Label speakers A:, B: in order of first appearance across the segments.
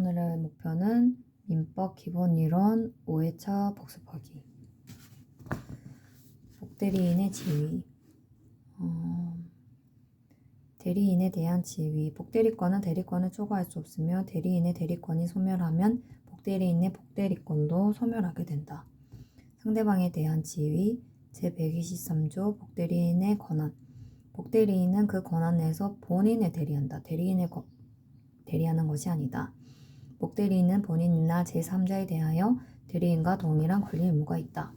A: 오늘의 목표는 민법 기본이론 5회차 복습하기. 복대리인의 지위. 대리인에 대한 지위. 복대리권은 대리권을 초과할 수 없으며 대리인의 대리권이 소멸하면 복대리인의 복대리권도 소멸하게 된다. 상대방에 대한 지위. 제123조 복대리인의 권한. 복대리인은 그 권한 내에서 본인을 대리한다. 대리인을 대리하는 것이 아니다. 복대리인은 본인이나 제3자에 대하여 대리인과 동일한 권리 의무가 있다.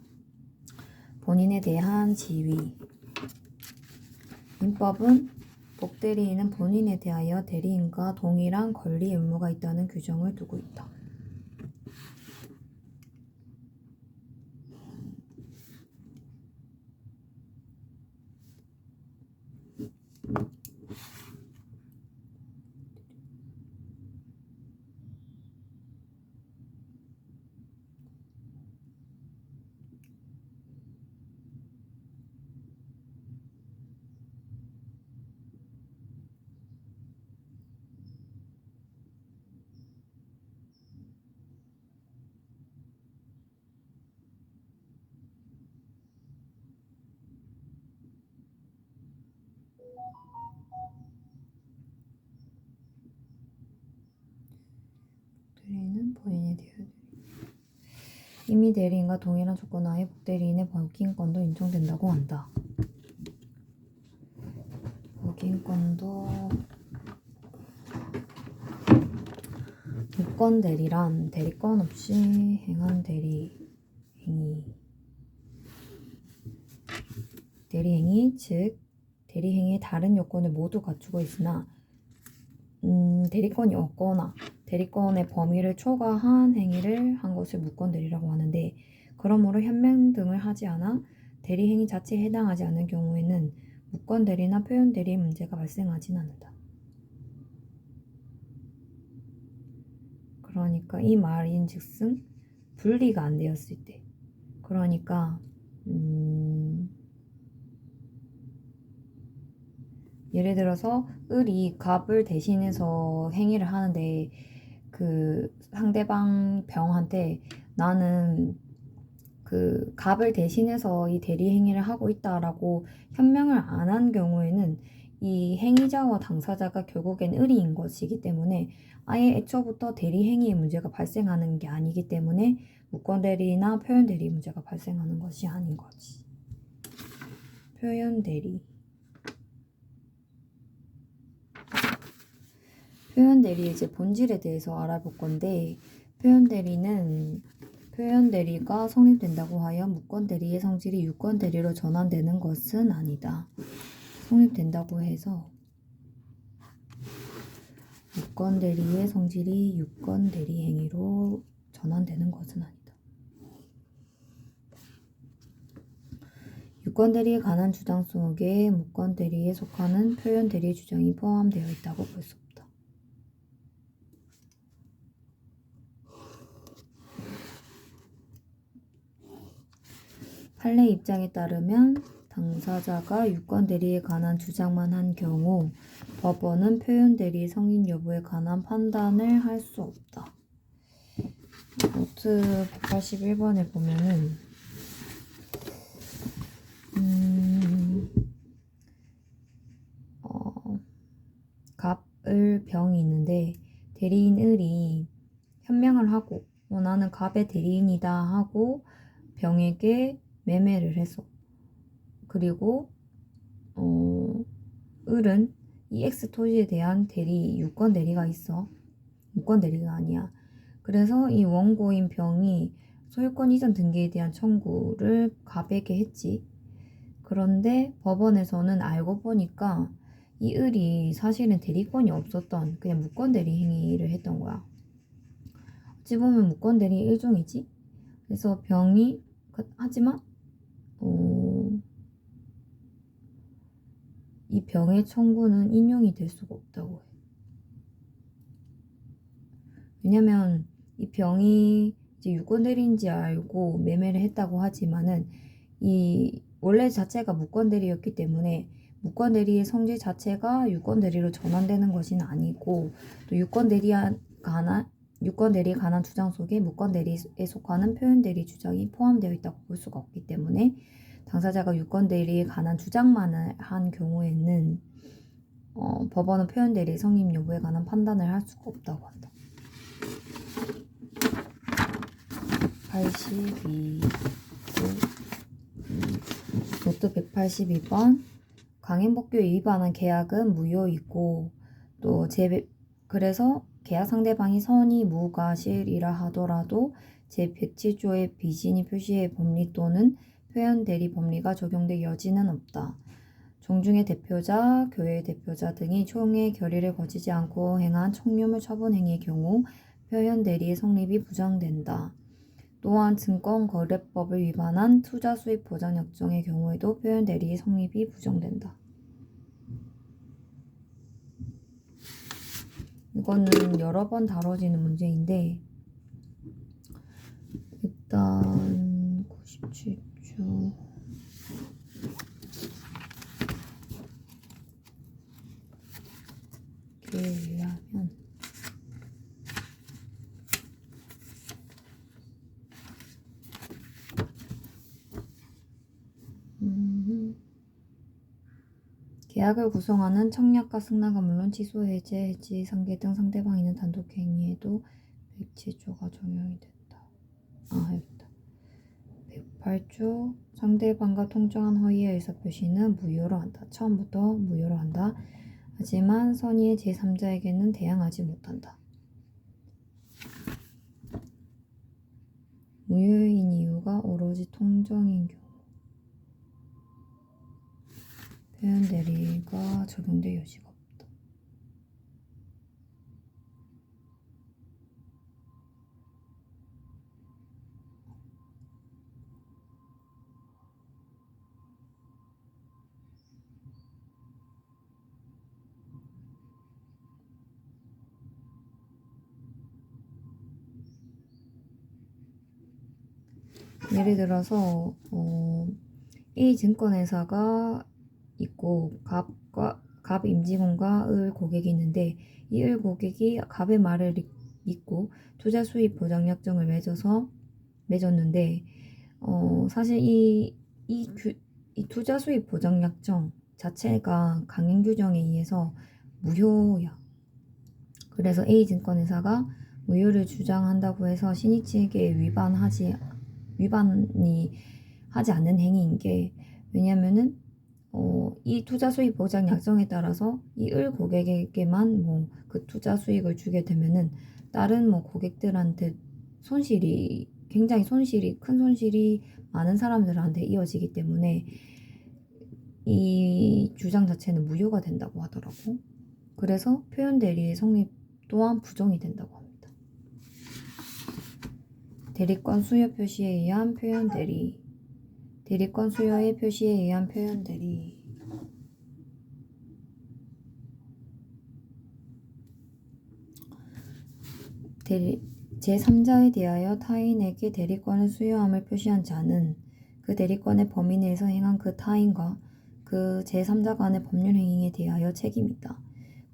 A: 본인에 대한 지위. 민법은 복대리인은 본인에 대하여 대리인과 동일한 권리 의무가 있다는 규정을 두고 있다. 대리인은 본인에 대하여 이미 대리인과 동일한 조건 하에 복대리인의 법인권도 인정된다고 한다. 법인권도 무권 대리란 대리권 없이 행한 대리행위, 즉 대리행위의 다른 요건을 모두 갖추고 있으나 대리권이 없거나 대리권의 범위를 초과한 행위를 한 것을 무권대리라고 하는데, 그러므로 현명 등을 하지 않아 대리행위 자체에 해당하지 않는 경우에는 무권대리나 표현대리의 문제가 발생하진 않는다. 그러니까 이 말인즉슨 분리가 안 되었을 때, 그러니까 예를 들어서 을이 갑을 대신해서 행위를 하는데 그 상대방 병한테 나는 그 갑을 대신해서 이 대리 행위를 하고 있다라고 현명을 안 한 경우에는 이 행위자와 당사자가 결국엔 을이인 것이기 때문에 아예 애초부터 대리 행위의 문제가 발생하는 게 아니기 때문에 무권 대리나 표현 대리 문제가 발생하는 것이 아닌 거지. 표현 대리. 표현 대리의 이제 본질에 대해서 알아볼 건데, 표현 대리가 성립된다고 하여 무권 대리의 성질이 유권 대리로 전환되는 것은 아니다. 성립된다고 해서 무권 대리의 성질이 유권 대리 행위로 전환되는 것은 아니다. 유권 대리에 관한 주장 속에 무권 대리에 속하는 표현 대리의 주장이 포함되어 있다고 볼 수 없다. 판례 입장에 따르면 당사자가 유권 대리에 관한 주장만 한 경우 법원은 표현 대리의 성인 여부에 관한 판단을 할 수 없다. 노트 181번에 보면은 갑을 병이 있는데 대리인 을이 현명을 하고 나는 갑의 대리인이다 하고 병에게 매매를 했어. 그리고 을은 이 X 토지에 대한 유권 대리가 있어. 무권 대리가 아니야. 그래서 이 원고인 병이 소유권 이전 등기에 대한 청구를 갑에게 했지. 그런데 법원에서는 알고 보니까 이 을이 사실은 대리권이 없었던 그냥 무권 대리 행위를 했던 거야. 어찌 보면 무권 대리 일종이지. 그래서 병이 하지만 이 병의 청구는 인용이 될 수가 없다고 해. 왜냐면 이 병이 이제 유권 대리인지 알고 매매를 했다고 하지만은 이 원래 자체가 무권 대리였기 때문에 무권 대리의 성질 자체가 유권 대리로 전환되는 것은 아니고, 또 유권 대리에 관한 유권 대리에 관한 주장 속에 무권 대리에 속하는 표현 대리 주장이 포함되어 있다고 볼 수가 없기 때문에 당사자가 유권 대리에 관한 주장만을 한 경우에는 법원은 표현 대리 성립 여부에 관한 판단을 할 수가 없다고 한다. 182 노트 182번 강행법규에 위반한 계약은 무효이고 또 그래서 계약 상대방이 선의 무과실이라 하더라도 제107조의 비진이 표시의 법리 또는 표현 대리 법리가 적용될 여지는 없다. 종중의 대표자, 교회의 대표자 등이 총회 결의를 거치지 않고 행한 청렴을 처분 행위의 경우 표현 대리의 성립이 부정된다. 또한 증권거래법을 위반한 투자수입 보장 약정의 경우에도 표현 대리의 성립이 부정된다. 이거는 여러 번 다뤄지는 문제인데 일단 97조 에 의하면 계약을 구성하는 청약과 승낙은 물론 취소, 해제, 해지, 상계 등 상대방이 있는 단독 행위에도 107조가 적용이 된다. 여기다. 108조 상대방과 통정한 허위의 의사표시는 무효로 한다. 처음부터 무효로 한다. 하지만 선의의 제3자에게는 대항하지 못한다. 무효인 이유가 오로지 통정인 경우 표현 대리가 적용될 여지가 없다. 예를 들어서 A 증권회사가 있고 갑 임직원과 을 고객이 있는데 이 을 고객이 갑의 말을 믿고 투자 수입 보장 약정을 맺었는데 사실 이 투자 수입 보장 약정 자체가 강행 규정에 의해서 무효야. 그래서 A 증권회사가 무효를 주장한다고 해서 신익 측에 위반이 하지 않는 행위인 게 왜냐면은 이 투자 수익 보장 약정에 따라서 이 을 고객에게만 그 투자 수익을 주게 되면은 다른 고객들한테 굉장히 큰 손실이 많은 사람들한테 이어지기 때문에 이 주장 자체는 무효가 된다고 하더라고. 그래서 표현 대리의 성립 또한 부정이 된다고 합니다. 대리권 수요 표시에 의한 표현 대리. 대리권 수요의 표시에 의한 표현 대리. 제3자에 대하여 타인에게 대리권을 수여함을 표시한 자는 그 대리권의 범위 내에서 행한 그 타인과 그 제3자 간의 법률 행위에 대하여 책임이 있다.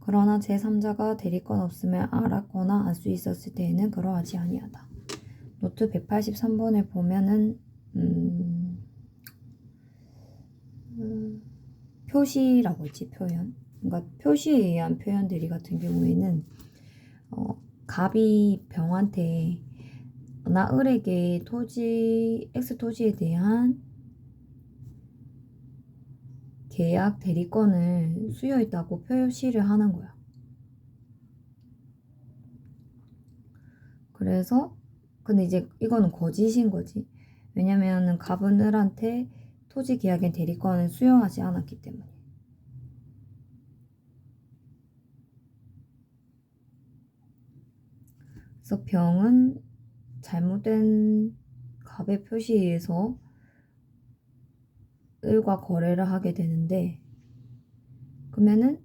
A: 그러나 제3자가 대리권 없음을 알았거나 알 수 있었을 때에는 그러하지 아니하다. 노트 183번을 보면은 표시라고 있지, 표현. 그러니까 표시에 의한 표현 대리 같은 경우에는 갑이 병한테 나 을에게 X 토지에 대한 계약 대리권을 수여했다고 표시를 하는 거야. 그래서 근데 이제 이거는 거짓인 거지. 왜냐면은 갑은 을한테 토지 계약의 대리권을 수여하지 않았기 때문에. 그래서 병은 잘못된 갑의 표시에 의해서 을과 거래를 하게 되는데 그러면은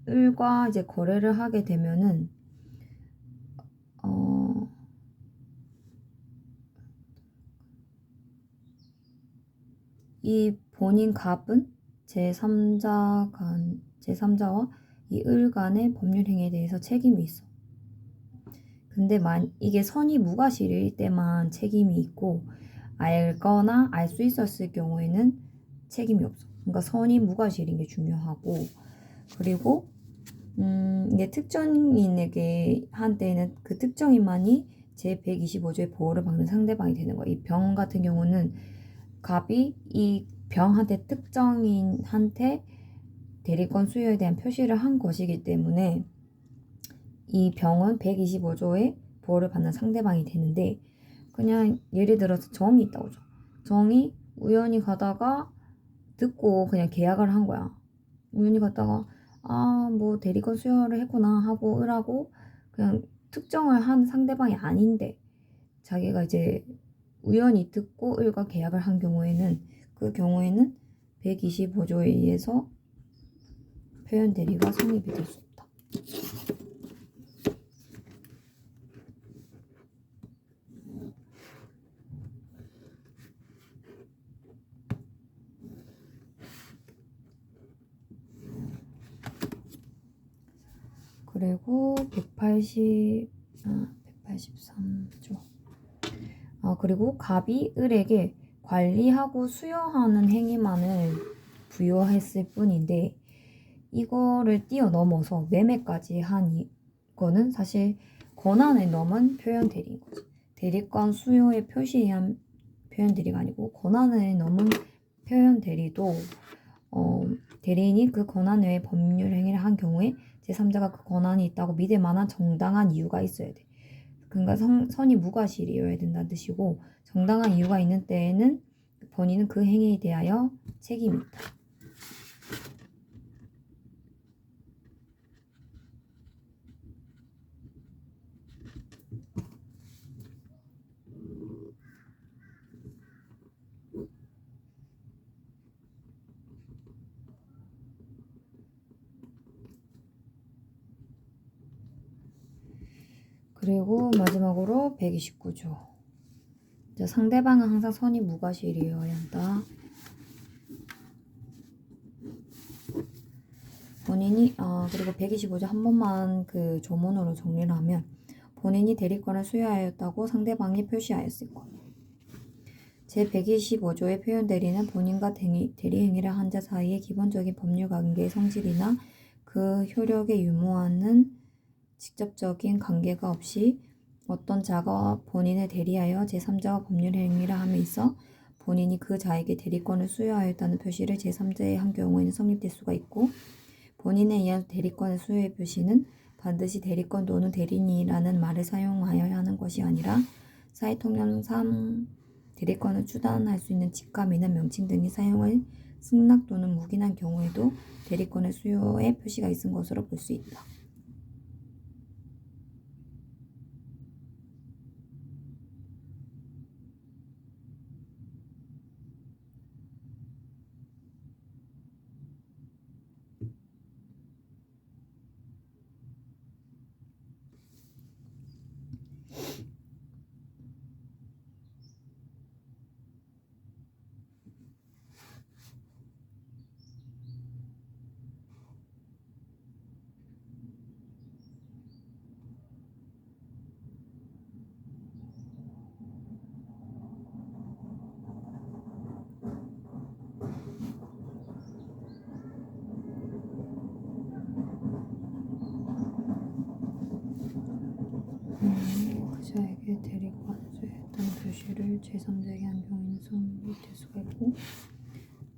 A: 을과 이제 거래를 하게 되면은 이 본인 갑은 제3자와 이 을 간의 법률 행위에 대해서 책임이 있어. 근데 이게 선이 무과실일 때만 책임이 있고 알거나 알 수 있었을 경우에는 책임이 없어. 그러니까 선이 무과실인 게 중요하고 그리고 이게 특정인에게 한때는 그 특정인만이 제125조의 보호를 받는 상대방이 되는 거야. 이 병 같은 경우는 갑이 이 병한테 특정인한테 대리권 수여에 대한 표시를 한 것이기 때문에 이 병은 125조의 보호를 받는 상대방이 되는데 그냥 예를 들어서 정이 있다고 죠. 정이 우연히 가다가 듣고 그냥 계약을 한 거야. 우연히 갔다가 뭐 대리권 수여를 했구나 하고 을하고 그냥 특정을 한 상대방이 아닌데 자기가 이제 우연히 듣고 을과 계약을 한 경우에는 그 경우에는 125조에 의해서 표현 대리가 성립이 될 수 없다. 그리고 183조. 그리고 갑이 을에게 관리하고 수여하는 행위만을 부여했을 뿐인데 이거를 뛰어넘어서 매매까지 한 이거는 사실 권한을 넘은 표현 대리인 거지. 대리권 수요의 표시에 의한 표현 대리가 아니고 권한을 넘은 표현 대리도 대리인이 그 권한 외에 법률 행위를 한 경우에 제3자가 그 권한이 있다고 믿을 만한 정당한 이유가 있어야 돼. 그러니까 선이 무과실이어야 된다는 뜻이고 정당한 이유가 있는 때에는 본인은 그 행위에 대하여 책임이 있다. 그리고 마지막으로 129조. 상대방은 항상 선이 무과실이어야 한다. 본인이 그리고 125조 한 번만 그 조문으로 정리를 하면 본인이 대리권을 수여하였다고 상대방이 표시하였을 것. 제125조의 표현 대리는 본인과 대리 행위를 한 자 사이의 기본적인 법률 관계의 성질이나 그 효력에 유무하는 직접적인 관계가 없이 어떤 자가 본인을 대리하여 제3자와 법률 행위를 함에 있어 본인이 그 자에게 대리권을 수여하였다는 표시를 제3자에 한 경우에는 성립될 수가 있고 본인에 의한 대리권의 수여의 표시는 반드시 대리권 또는 대리인이라는 말을 사용하여야 하는 것이 아니라 사회통념상 대리권을 추단할 수 있는 직함이나 명칭 등의 사용을 승낙 또는 묵인한 경우에도 대리권의 수요의 표시가 있은 것으로 볼 수 있다. 그자에게 대리권을 수여했다는 표시를 제3자에게 한 경우에는 성립될 수가 있고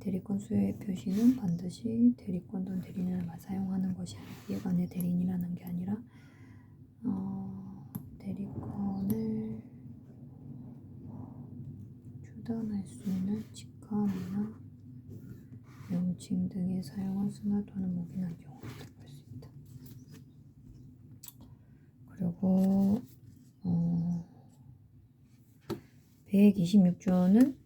A: 대리권 수여의 표시는 반드시 대리권 또는 대리인을 사용하는 것이 아니라 얘가 내 대리인이라는 게 아니라 대리권을 추단할 수 있는 직함이나 명칭 등의 사용을 승낙 또는 묵인한 경우를 볼 수 있다. 그리고 126조는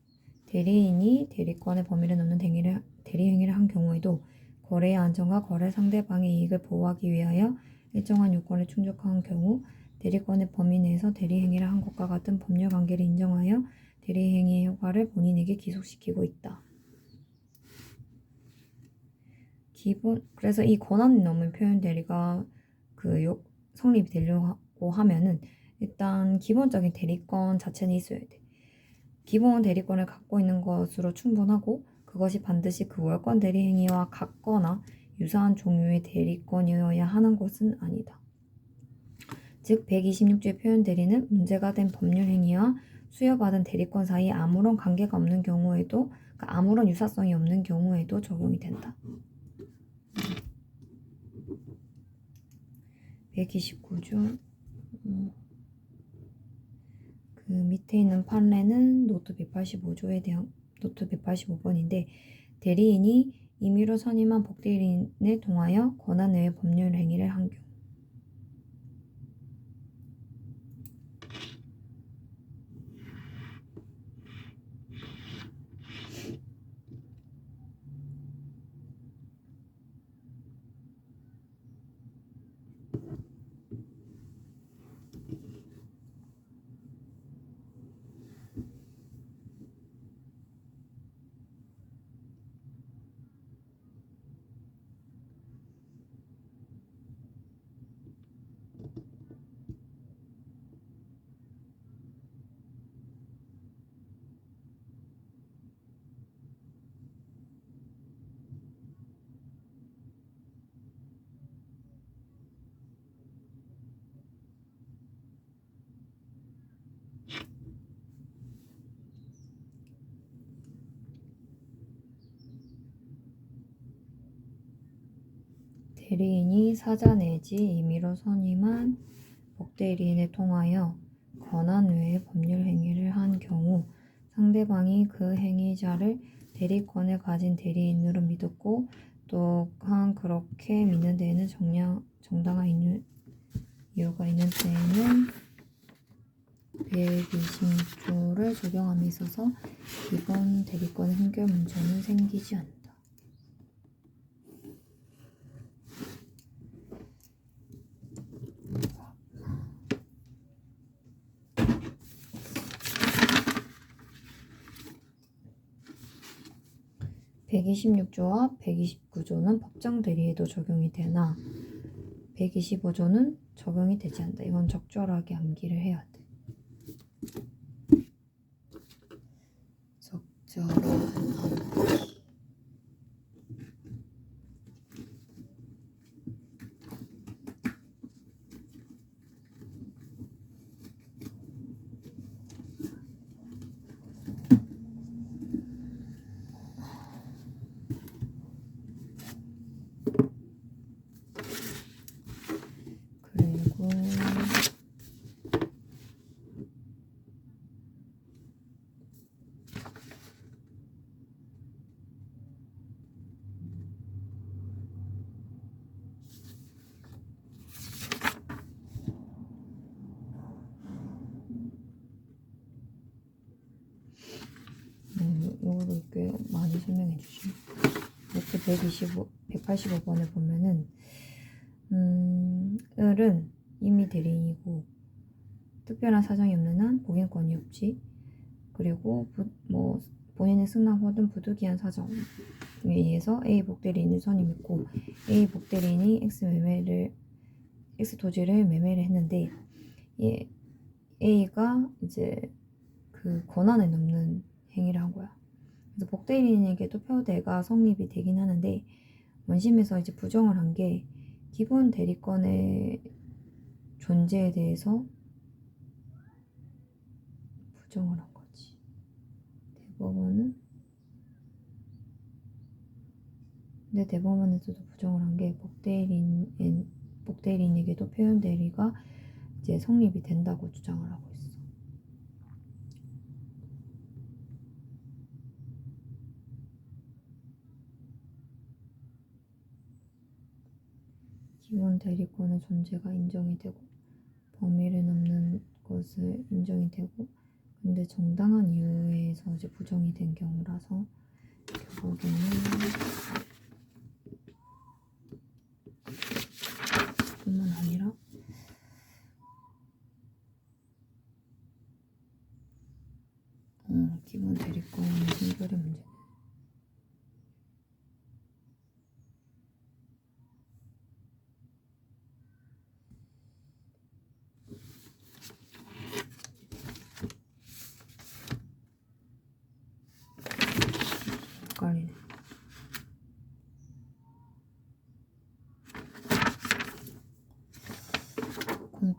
A: 대리인이 대리권의 범위를 넘는 대리 행위를 한 경우에도 거래의 안전과 거래 상대방의 이익을 보호하기 위하여 일정한 요건을 충족한 경우 대리권의 범위 내에서 대리 행위를 한 것과 같은 법률 관계를 인정하여 대리 행위의 효과를 본인에게 기속시키고 있다. 그래서 이 권한이 넘은 표현 대리가 성립이 되려고 하면은 일단 기본적인 대리권 자체는 있어야 돼. 기본 대리권을 갖고 있는 것으로 충분하고 그것이 반드시 그 월권 대리 행위와 같거나 유사한 종류의 대리권이어야 하는 것은 아니다. 즉 126조의 표현 대리는 문제가 된 법률 행위와 수여받은 대리권 사이에 아무런 관계가 없는 경우에도, 그러니까 아무런 유사성이 없는 경우에도 적용이 된다. 129조 그 밑에 있는 판례는 노트 185조에 대한 노트 185번인데 대리인이 임의로 선임한 복대리인을 통하여 권한 외의 법률 행위를 한 경우 대리인이 사자 내지 임의로 선임한 복대리인을 통하여 권한 외의 법률 행위를 한 경우 상대방이 그 행위자를 대리권을 가진 대리인으로 믿었고 또한 그렇게 믿는 데에는 정당한 이유가 있는 때에는 120조를 적용함에 있어서 기본 대리권 행결 문제는 생기지 않는다. (126조와) (129조는) 법정 대리에도 적용이 되나 (125조는) 적용이 되지 않는다. 이건 적절하게 암기를 해야 돼. 적절한 암기. 그리고 이거를 꽤 많이 설명해 주시네. 이렇게 185번을 보면은 을은 이미 대리인이고 특별한 사정이 없는 한 복인권이 없지. 그리고 본인의 승낙 혹은 부득이한 사정에 의해서 A 복대리인을 선임했고 A 복대리인이 X 토지를 매매를 했는데 A가 이제 그 권한을 넘는 행위를 한 거야. 그래서 복대리인에게도 표대가 성립이 되긴 하는데 원심에서 이제 부정을 한 게 기본 대리권의 존재에 대해서 부정을 한 거지. 대법원에서도 부정을 한 게 복대리인에게도 표현 대리가 이제 성립이 된다고 주장을 하고 있어. 기본 대리권의 존재가 인정이 되고 범위를 넘는 것을 인정이 되고 근데 정당한 이유에서 이제 부정이 된 경우라서 결국에는 뿐만 아니라 기본 대리권 신결의 문제.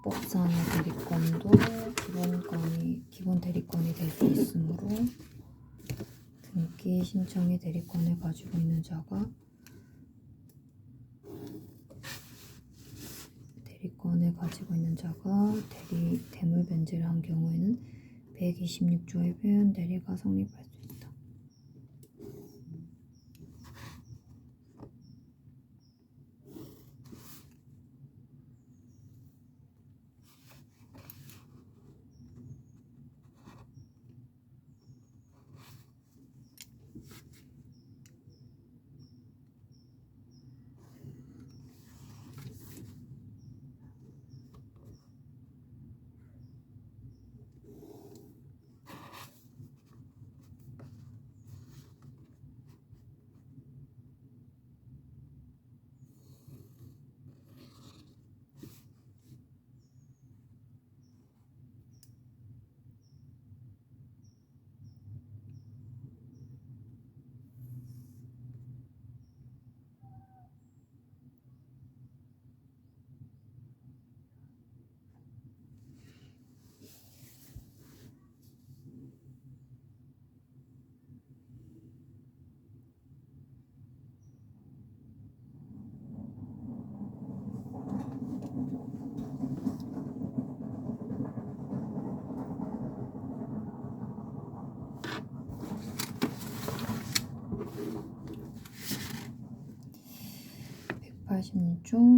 A: 민법상의 대리권도 기본 대리권이 될 수 있으므로 등기 신청의 대리권을 가지고 있는 자가 대물 변제를 한 경우에는 126조의 표현 대리가 성립할 수 있다.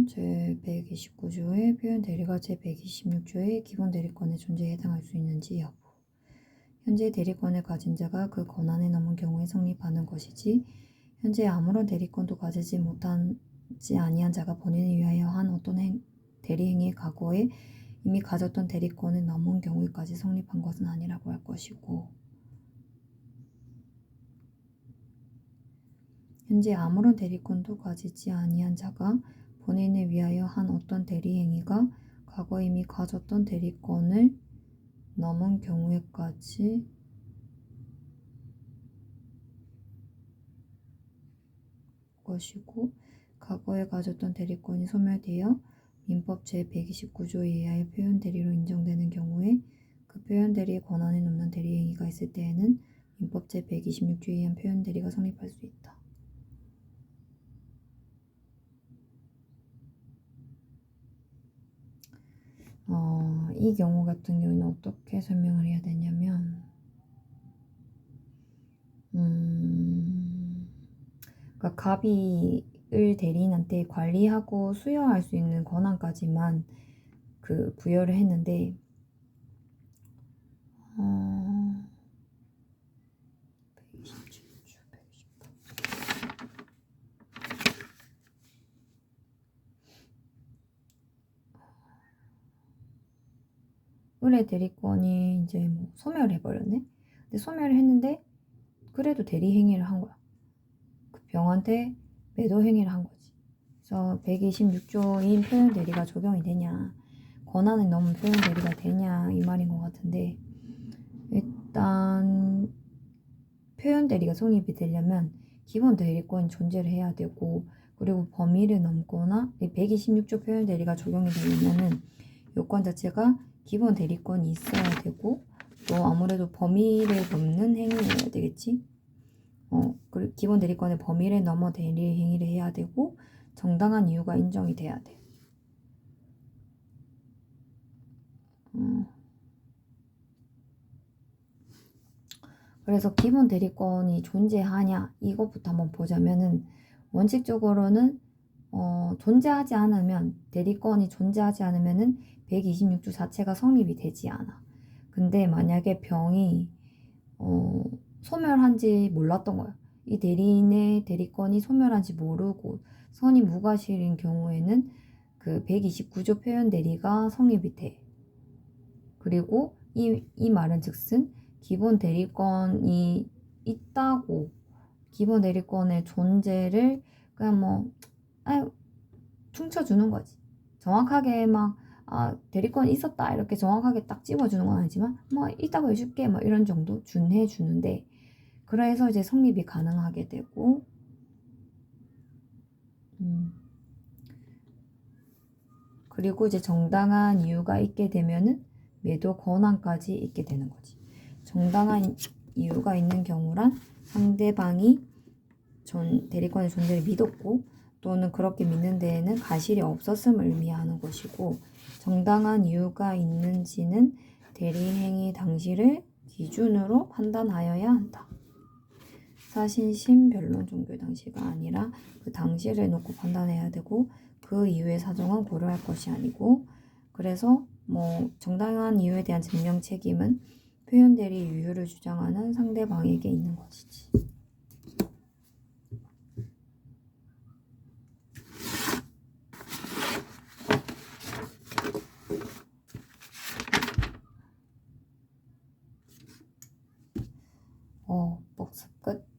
A: 제129조의 표현 대리가 제126조의 기본 대리권의 존재에 해당할 수 있는지 여부. 현재 대리권을 가진 자가 그 권한을 넘은 경우에 성립하는 것이지 현재 아무런 대리권도 가지지 아니한 자가 본인을 위하여 한 어떤 대리행위의 과거에 이미 가졌던 대리권을 넘은 경우에까지 성립한 것은 아니라고 할 것이고, 현재 아무런 대리권도 가지지 아니한 자가 본인을 위하여 한 어떤 대리행위가 과거에 이미 가졌던 대리권을 넘은 경우에까지 것이고, 과거에 가졌던 대리권이 소멸되어 민법 제129조에 의하여 표현 대리로 인정되는 경우에 그 표현 대리의 권한을 넘는 대리행위가 있을 때에는 민법 제126조에 의한 표현 대리가 성립할 수 있다. 이 경우 같은 경우는 어떻게 설명을 해야 되냐면, 그러니까 갑이을 대리인한테 관리하고 수여할 수 있는 권한까지만 부여를 했는데, 127조, 128. 의뢰 대리권이 이제 뭐 소멸을 해버렸네. 근데 소멸을 했는데 그래도 대리 행위를 한 거야. 그 병한테 매도 행위를 한 거지. 그래서 126조인 표현 대리가 적용이 되냐, 권한을 넘은 표현 대리가 되냐 이 말인 것 같은데, 일단 표현 대리가 성립이 되려면 기본 대리권이 존재를 해야 되고, 그리고 범위를 넘거나 126조 표현 대리가 적용이 되려면은 요건 자체가 기본 대리권이 있어야 되고, 또 아무래도 범위를 넘는 행위여야 되겠지. 그리고 기본 대리권의 범위를 넘어 대리 행위를 해야 되고, 정당한 이유가 인정이 돼야 돼. 그래서 기본 대리권이 존재하냐 이것부터 한번 보자면은, 원칙적으로는 존재하지 않으면, 대리권이 존재하지 않으면은 126조 자체가 성립이 되지 않아. 근데 만약에 병이 소멸한지 몰랐던 거야. 이 대리인의 대리권이 소멸한지 모르고 선이 무과실인 경우에는 그 129조 표현 대리가 성립이 돼. 그리고 이 말은 즉슨 기본 대리권이 있다고, 기본 대리권의 존재를 그냥 퉁쳐주는 거지. 정확하게 대리권이 있었다 이렇게 정확하게 딱 집어주는 건 아니지만 있다고 해줄게 이런 정도 준해주는데, 그래서 이제 성립이 가능하게 되고, 그리고 이제 정당한 이유가 있게 되면은 매도 권한까지 있게 되는 거지. 정당한 이유가 있는 경우란 상대방이 대리권의 존재를 믿었고 또는 그렇게 믿는 데에는 가실이 없었음을 의미하는 것이고, 정당한 이유가 있는지는 대리행위 당시를 기준으로 판단하여야 한다. 사신심 변론 종결 당시가 아니라 그 당시를 놓고 판단해야 되고 그 이후의 사정은 고려할 것이 아니고, 그래서 뭐 정당한 이유에 대한 증명 책임은 표현 대리 유효를 주장하는 상대방에게 있는 것이지. 복습 끝.